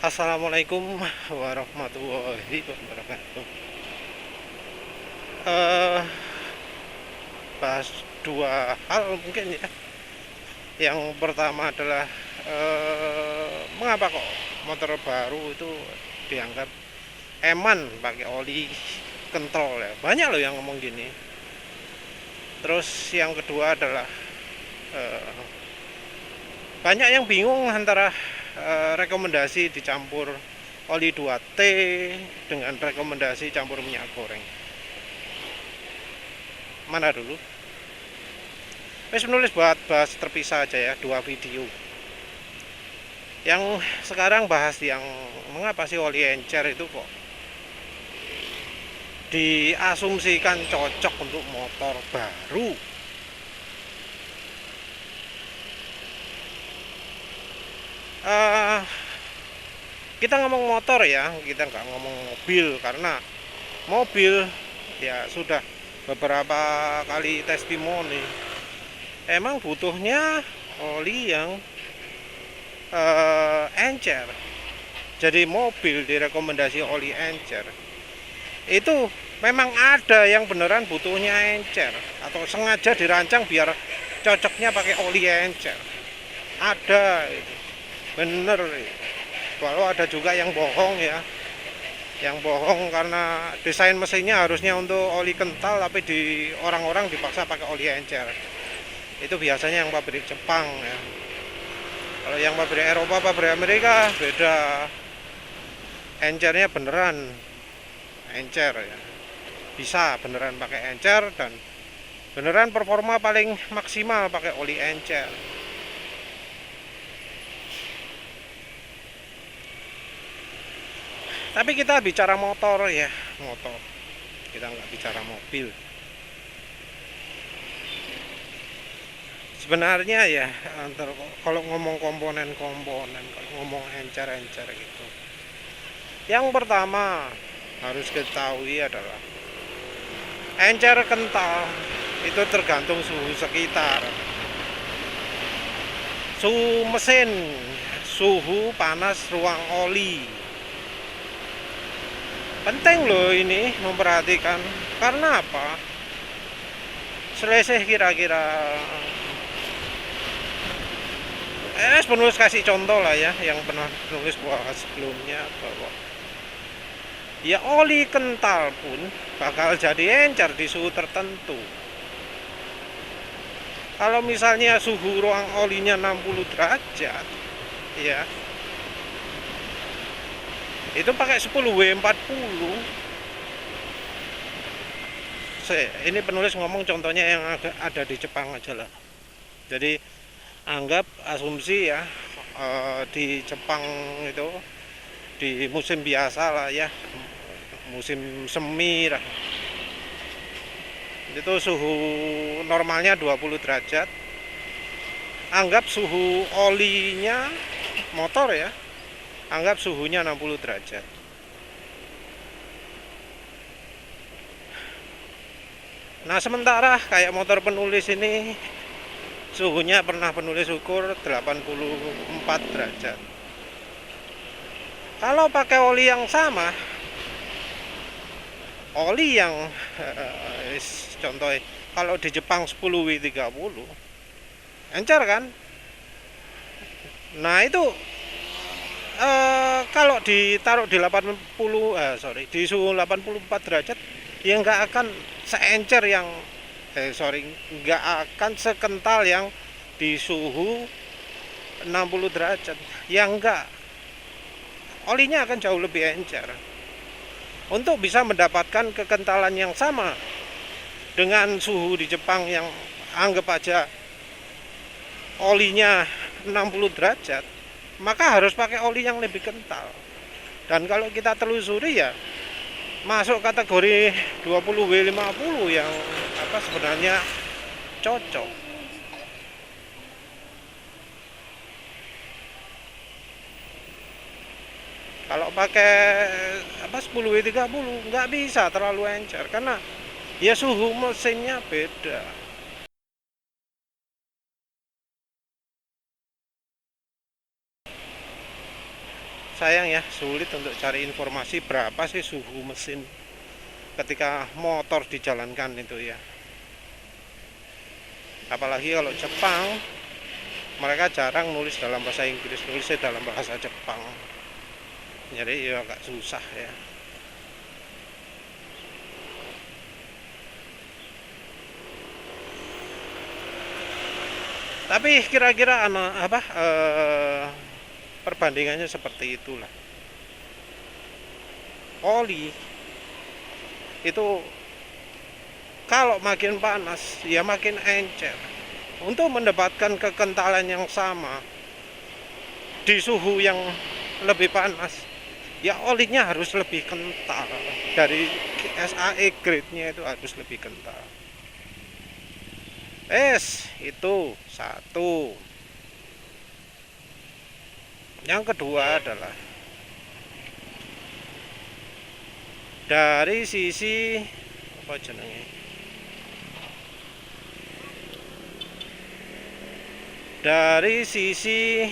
Assalamualaikum warahmatullahi wabarakatuh. Eh, Bahas dua hal mungkin ya. Yang pertama adalah mengapa kok motor baru itu dianggap eman pakai oli kentrol ya. Banyak loh yang ngomong gini. Terus yang kedua adalah eh, banyak yang bingung antara rekomendasi dicampur oli 2T dengan rekomendasi campur minyak goreng. Mana dulu? Wes menulis buat bahas terpisah aja ya, dua video. Yang sekarang bahas yang mengapa sih oli encer itu kok diasumsikan cocok untuk motor baru. Uh, kita ngomong motor ya, kita nggak ngomong mobil karena mobil ya sudah beberapa kali testimoni emang butuhnya oli yang encer. Jadi mobil direkomendasi oli encer itu memang ada yang beneran butuhnya encer atau sengaja dirancang biar cocoknya pakai oli encer. Ada itu. Bener. Kalau ada juga yang bohong ya, yang bohong karena desain mesinnya harusnya untuk oli kental tapi di orang-orang dipaksa pakai oli encer. Itu biasanya yang pabrik Jepang ya. Kalau yang pabrik Eropa, pabrik Amerika beda. Encernya beneran encer ya. Bisa beneran pakai encer dan beneran performa paling maksimal pakai oli encer. Tapi kita bicara motor ya, motor. Kita nggak bicara mobil. Sebenarnya ya, kalau ngomong komponen-komponen, kalau ngomong encer-encer gitu. Yang pertama harus ketahui adalah encer kental itu tergantung suhu sekitar. Suhu mesin, suhu panas ruang oli. Penting loh ini memperhatikan. Karena apa? Selisih kira-kira penulis kasih contoh lah ya, yang pernah nulis bahas sebelumnya bahwa ya oli kental pun bakal jadi encer di suhu tertentu. Kalau misalnya suhu ruang olinya 60 derajat ya, itu pakai 10W40. Ini penulis ngomong contohnya yang ada di Jepang aja lah. Jadi anggap asumsi ya, di Jepang itu di musim biasa lah ya, musim semi lah, itu suhu normalnya 20 derajat. Anggap suhu olinya motor ya, anggap suhunya 60 derajat. Nah sementara kayak motor penulis ini suhunya pernah penulis ukur 84 derajat. Kalau pakai oli yang sama, oli yang contoh kalau di Jepang 10W30 encer kan. Nah itu kalau ditaruh di di suhu 84 derajat ya nggak akan seencer yang nggak akan sekental yang di suhu 60 derajat. Ya enggak, olinya akan jauh lebih encer. Untuk bisa mendapatkan kekentalan yang sama dengan suhu di Jepang yang anggap aja olinya 60 derajat, maka harus pakai oli yang lebih kental. Dan kalau kita telusuri ya masuk kategori 20W50 yang sebenarnya cocok. Kalau pakai 10W30 nggak bisa terlalu encer karena ya suhu mesinnya beda. sayang ya, sulit untuk cari informasi berapa sih suhu mesin ketika motor dijalankan itu ya. Apalagi kalau Jepang, mereka jarang nulis dalam bahasa Inggris, nulisnya dalam bahasa Jepang, jadi ya agak susah ya. Tapi kira-kira perbandingannya seperti itulah. Oli itu kalau makin panas ya makin encer. Untuk mendapatkan kekentalan yang sama di suhu yang lebih panas, ya olinya harus lebih kental. Dari SAE grade-nya itu harus lebih kental. Itu satu. Yang kedua adalah dari sisi apa jenenge? Dari sisi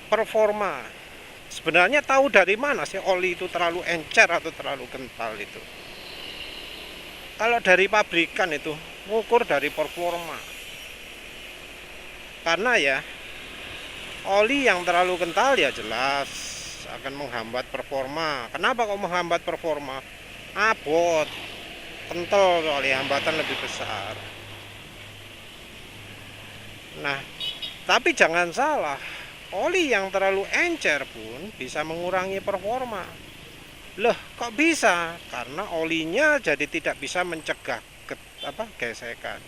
performa. Sebenarnya tahu dari mana sih oli itu terlalu encer atau terlalu kental itu? Kalau dari pabrikan itu ngukur dari performa. Karena ya oli yang terlalu kental ya jelas akan menghambat performa. Kenapa kok menghambat performa? Abot, kental soalnya hambatan lebih besar. Nah, tapi jangan salah, oli yang terlalu encer pun bisa mengurangi performa. Loh, kok bisa? Karena olinya jadi tidak bisa mencegah gesekan.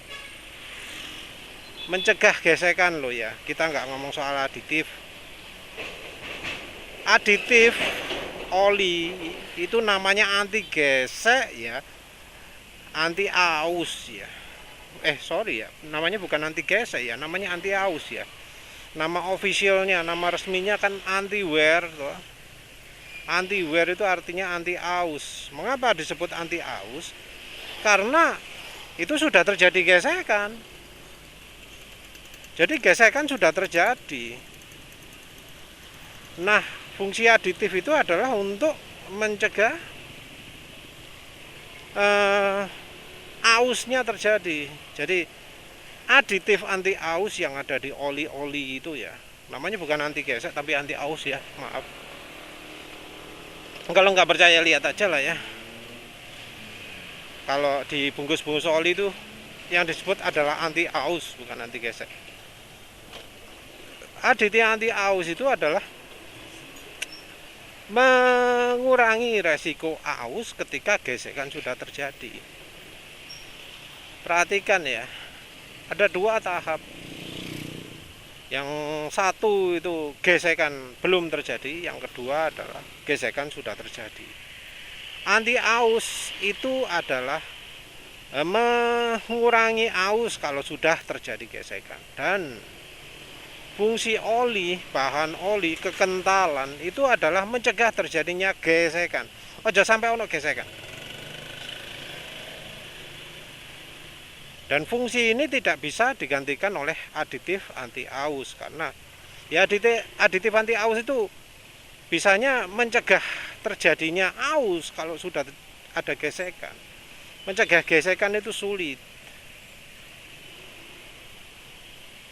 Mencegah gesekan loh ya. Kita nggak ngomong soal aditif. Aditif oli itu namanya anti gesek ya. Anti aus ya. Namanya bukan anti gesek ya, namanya anti aus ya. Nama officialnya, nama resminya kan anti wear toh. Anti wear itu artinya anti aus. Mengapa disebut anti aus? Karena itu sudah terjadi gesekan. Jadi gesekan sudah terjadi. Nah, fungsi aditif itu adalah untuk mencegah ausnya terjadi. Jadi aditif anti aus yang ada di oli-oli itu ya, namanya bukan anti gesek tapi anti aus ya, maaf. Kalau nggak percaya lihat aja lah ya. Kalau di bungkus-bungkus oli itu yang disebut adalah anti aus, bukan anti gesek. Aditif anti aus itu adalah mengurangi resiko aus ketika gesekan sudah terjadi. Perhatikan ya, ada dua tahap. Yang satu itu gesekan belum terjadi, yang kedua adalah gesekan sudah terjadi. Anti aus itu adalah mengurangi aus kalau sudah terjadi gesekan. Dan fungsi oli, bahan oli, kekentalan itu adalah mencegah terjadinya gesekan. Ojo sampai ono gesekan. Dan fungsi ini tidak bisa digantikan oleh aditif anti aus karena ya aditif anti aus itu bisanya mencegah terjadinya aus kalau sudah ada gesekan. Mencegah gesekan itu sulit.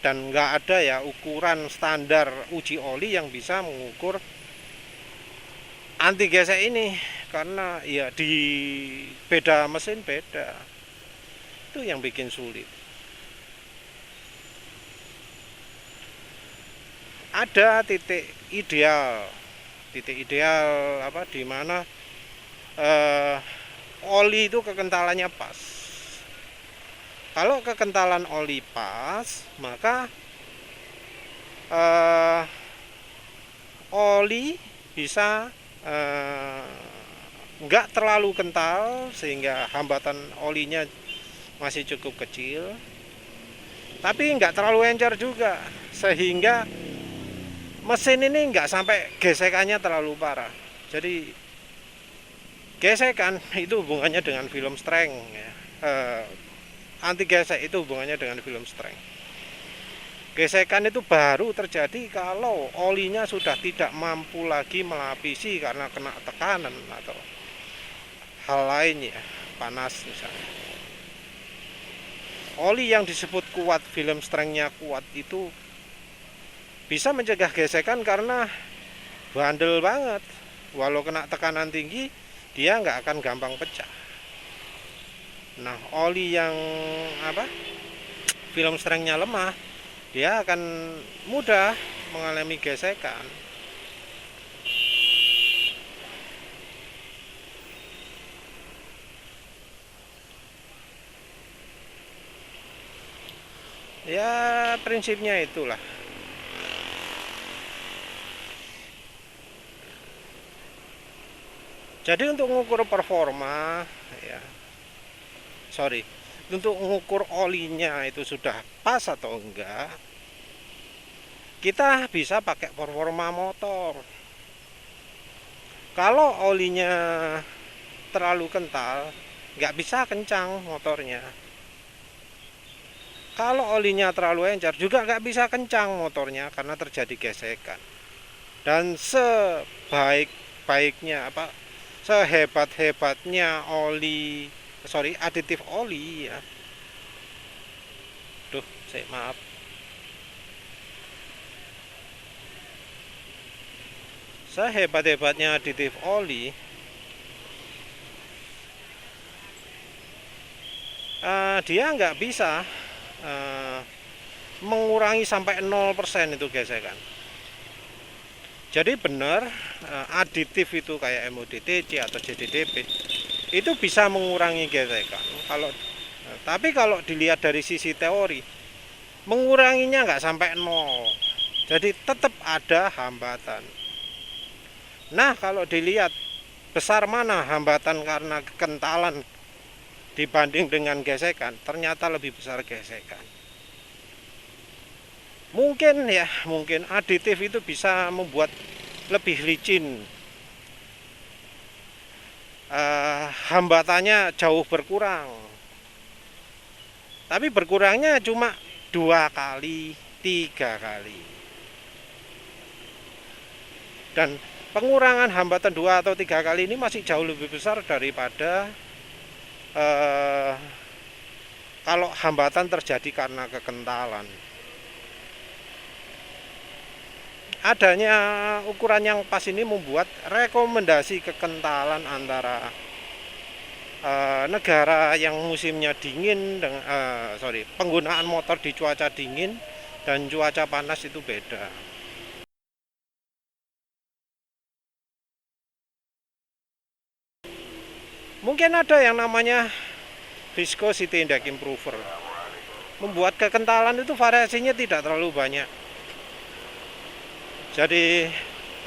Dan nggak ada ya ukuran standar uji oli yang bisa mengukur anti gesek ini karena ya di beda mesin beda. Itu yang bikin sulit. Ada titik ideal di mana oli itu kekentalannya pas. Kalau kekentalan oli pas, maka oli bisa nggak terlalu kental sehingga hambatan olinya masih cukup kecil, tapi nggak terlalu encer juga sehingga mesin ini nggak sampai gesekannya terlalu parah. Jadi gesekan itu hubungannya dengan film strength ya. Anti gesek itu hubungannya dengan film strength. Gesekan itu baru terjadi kalau olinya sudah tidak mampu lagi melapisi karena kena tekanan atau hal lainnya, panas misalnya. Oli yang disebut kuat, film strength-nya kuat itu bisa mencegah gesekan karena bandel banget. Walau kena tekanan tinggi, dia nggak akan gampang pecah. Nah, oli yang film strength-nya lemah, dia akan mudah mengalami gesekan. Ya, prinsipnya itulah. Jadi untuk mengukur performa, ya, untuk mengukur olinya itu sudah pas atau enggak, kita bisa pakai performa motor. Kalau olinya terlalu kental, nggak bisa kencang motornya. Kalau olinya terlalu encer juga nggak bisa kencang motornya karena terjadi gesekan. Dan sebaik-baiknya sehebat-hebatnya aditif oli ya. Maaf. Sehebat-hebatnya aditif oli, dia nggak bisa mengurangi sampai 0% itu gesekan. Jadi benar, aditif itu kayak MODTC atau JDDP itu bisa mengurangi gesekan. Tapi kalau dilihat dari sisi teori, menguranginya nggak sampai 0. Jadi tetap ada hambatan. Nah, kalau dilihat besar mana hambatan karena kekentalan dibanding dengan gesekan, ternyata lebih besar gesekan. Mungkin aditif itu bisa membuat lebih licin, hambatannya jauh berkurang, tapi berkurangnya cuma 2 kali, 3 kali. Dan pengurangan hambatan 2 atau 3 kali ini masih jauh lebih besar daripada kalau hambatan terjadi karena kekentalan. Adanya ukuran yang pas ini membuat rekomendasi kekentalan antara negara yang musimnya dingin penggunaan motor di cuaca dingin dan cuaca panas itu beda. Mungkin ada yang namanya viscosity index improver, membuat kekentalan itu variasinya tidak terlalu banyak. Jadi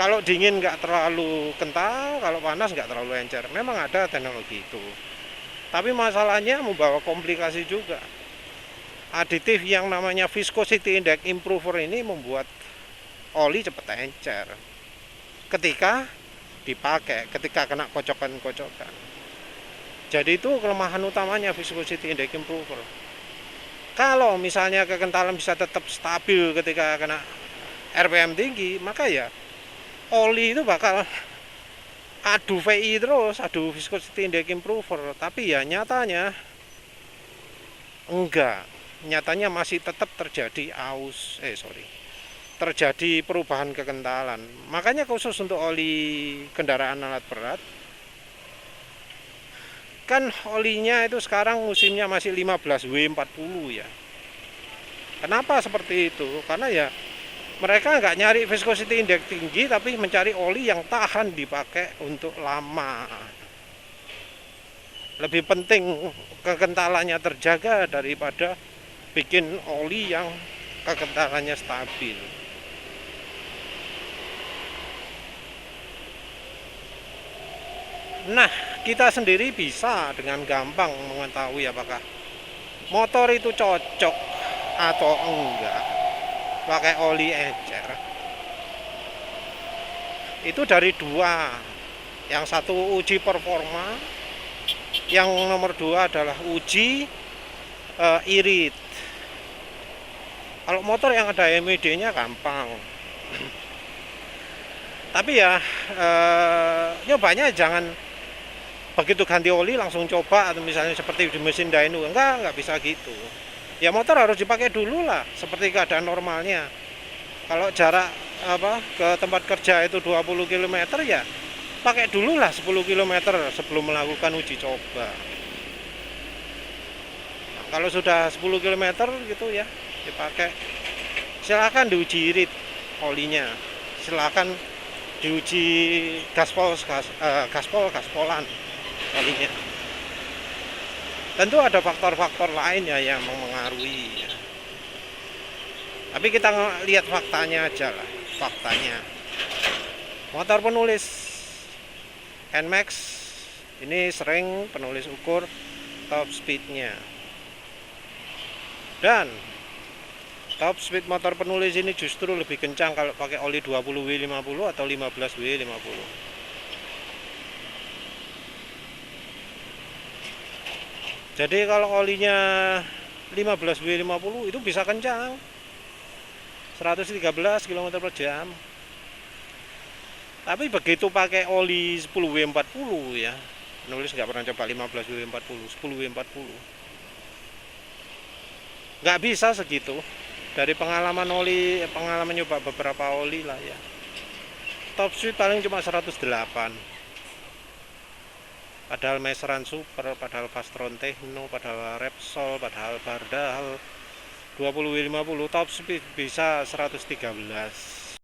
kalau dingin nggak terlalu kental, kalau panas nggak terlalu encer. Memang ada teknologi itu, tapi masalahnya membawa komplikasi juga. Aditif yang namanya viscosity index improver ini membuat oli cepat encer ketika dipakai, ketika kena kocokan-kocokan. Jadi itu kelemahan utamanya viscosity index improver. Kalau misalnya kekentalan bisa tetap stabil ketika kena RPM tinggi, maka ya oli itu bakal adu VI terus, adu viscosity index improver. Tapi ya nyatanya enggak. Nyatanya masih tetap terjadi terjadi perubahan kekentalan. Makanya khusus untuk oli kendaraan alat berat, kan olinya itu sekarang musimnya masih 15W40 ya. Kenapa seperti itu? Karena ya mereka nggak nyari viscosity index tinggi, tapi mencari oli yang tahan dipakai untuk lama. Lebih penting kekentalannya terjaga daripada bikin oli yang kekentalannya stabil. Nah, kita sendiri bisa dengan gampang mengetahui apakah motor itu cocok atau enggak pakai oli encer. Itu dari 2. Yang satu uji performa, yang nomor 2 adalah uji irit. Kalau motor yang ada MED-nya gampang. Tapi ya nyobanya jangan begitu ganti oli langsung coba, atau misalnya seperti di mesin dyno, enggak bisa gitu. Ya motor harus dipakai dulu lah seperti keadaan normalnya. Kalau jarak ke tempat kerja itu 20 km ya pakai dulu lah 10 km sebelum melakukan uji coba. Nah, kalau sudah 10 km gitu ya dipakai, silakan diuji irit olinya, silakan diuji gaspolan olinya. Tentu ada faktor-faktor lain ya yang mempengaruhi ya. Tapi kita lihat faktanya aja lah, faktanya. Motor penulis NMAX ini sering penulis ukur top speednya. Dan top speed motor penulis ini justru lebih kencang kalau pakai oli 20W50 atau 15W50. Jadi kalau olinya 15W50 itu bisa kencang 113 km per jam. Tapi begitu pakai oli 10W40 ya, penulis nggak pernah coba 15W40, 10W40 nggak bisa segitu. Dari pengalaman nyoba beberapa oli lah ya, top speed paling cuma 108. Padahal Meseran Super, padahal Fastron Techno, padahal Repsol, padahal Bardal 20W50 top speed bisa 113.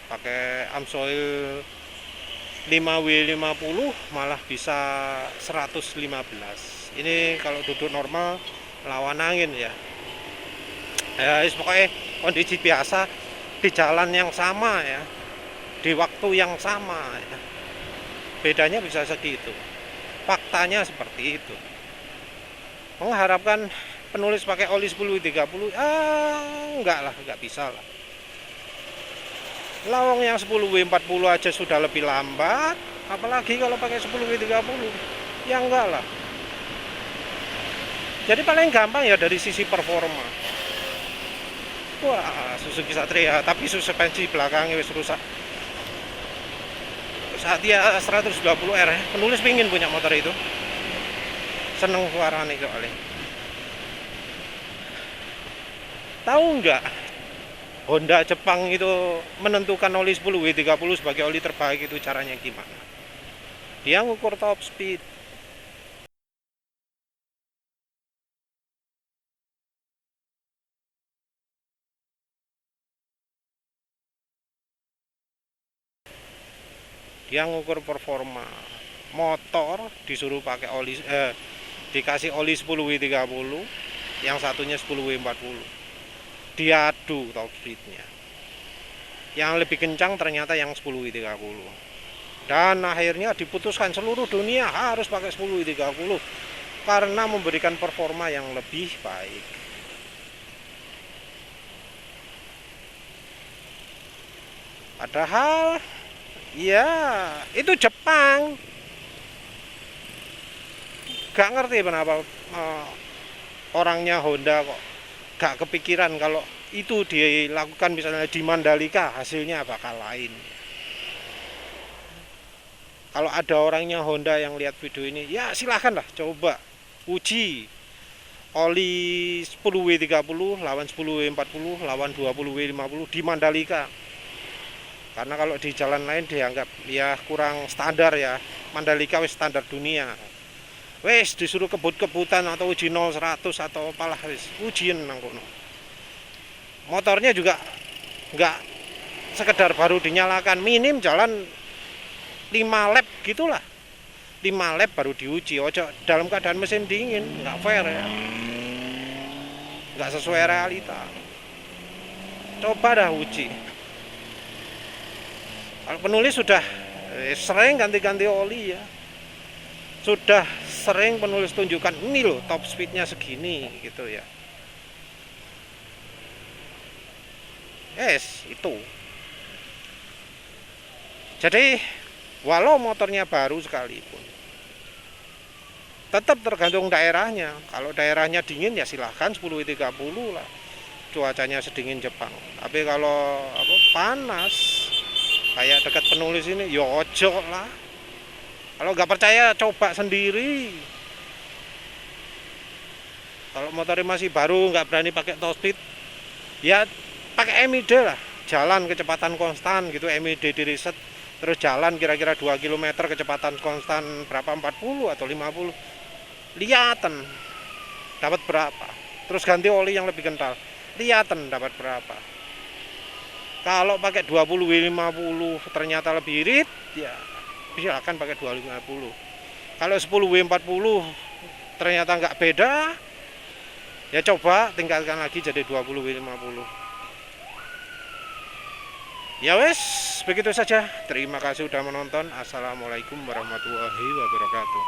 Pakai Amsoil 5W50 malah bisa 115. Ini kalau duduk normal lawan angin ya. Ya pokoknya kondisi biasa di jalan yang sama ya, di waktu yang sama ya. Bedanya bisa segitu. Faktanya seperti itu. Mengharapkan penulis pakai oli 10W30 enggak bisa lah. Lawang yang 10W40 aja sudah lebih lambat, apalagi kalau pakai 10W30. Ya enggak lah. Jadi paling gampang ya dari sisi performa. Wah, Suzuki Satria, tapi suspensi belakangnya wis rusak. Satria 120R, penulis pingin punya motor itu. Seneng suaranya soalnya. Tahu enggak? Honda Jepang itu menentukan oli 10W30 sebagai oli terbaik itu caranya gimana? Dia ngukur top speed. Dia ngukur performa. Motor disuruh pakai oli dikasih oli 10W30, yang satunya 10W40. Diadu top speednya, yang lebih kencang ternyata yang 10W30, dan akhirnya diputuskan seluruh dunia harus pakai 10W30 karena memberikan performa yang lebih baik. Padahal ya itu Jepang, gak ngerti kenapa orangnya Honda kok gak kepikiran kalau itu dilakukan misalnya di Mandalika hasilnya bakal lain. Kalau ada orangnya Honda yang lihat video ini, ya silahkan lah coba uji oli 10W30 lawan 10W40 lawan 20W50 di Mandalika. Karena kalau di jalan lain dianggap ya kurang standar ya. Mandalika wis standar dunia. Wes disuruh kebut-kebutan atau uji 0-100 atau apalah wis ujian nang kono. Motornya juga enggak sekedar baru dinyalakan, minim jalan 5 lap gitulah. 5 lap baru diuji. Ojo dalam keadaan mesin dingin, enggak fair ya. Enggak sesuai realita. Coba dah uji. Kalau penulis sudah sering ganti-ganti oli ya. Sudah sering penulis tunjukkan ini loh top speednya segini gitu ya. Itu. Jadi walau motornya baru sekalipun, Tetap tergantung daerahnya. Kalau daerahnya dingin ya silahkan 10W30 lah, cuacanya sedingin Jepang. Tapi kalau panas kayak dekat penulis ini ya ojo lah. Kalau nggak percaya coba sendiri. Kalau motornya masih baru nggak berani pakai top speed, ya pakai MID lah, jalan kecepatan konstan gitu, MID di reset, terus jalan kira-kira 2 km kecepatan konstan berapa, 40 atau 50, lihatan dapat berapa, terus ganti oli yang lebih kental, lihatan dapat berapa. Kalau pakai 20W50 ternyata lebih irit, ya silakan pakai 20W50. Kalau 10W40 ternyata nggak beda, ya coba tingkatkan lagi jadi 20W50. Ya wes, begitu saja. Terima kasih sudah menonton. Assalamualaikum warahmatullahi wabarakatuh.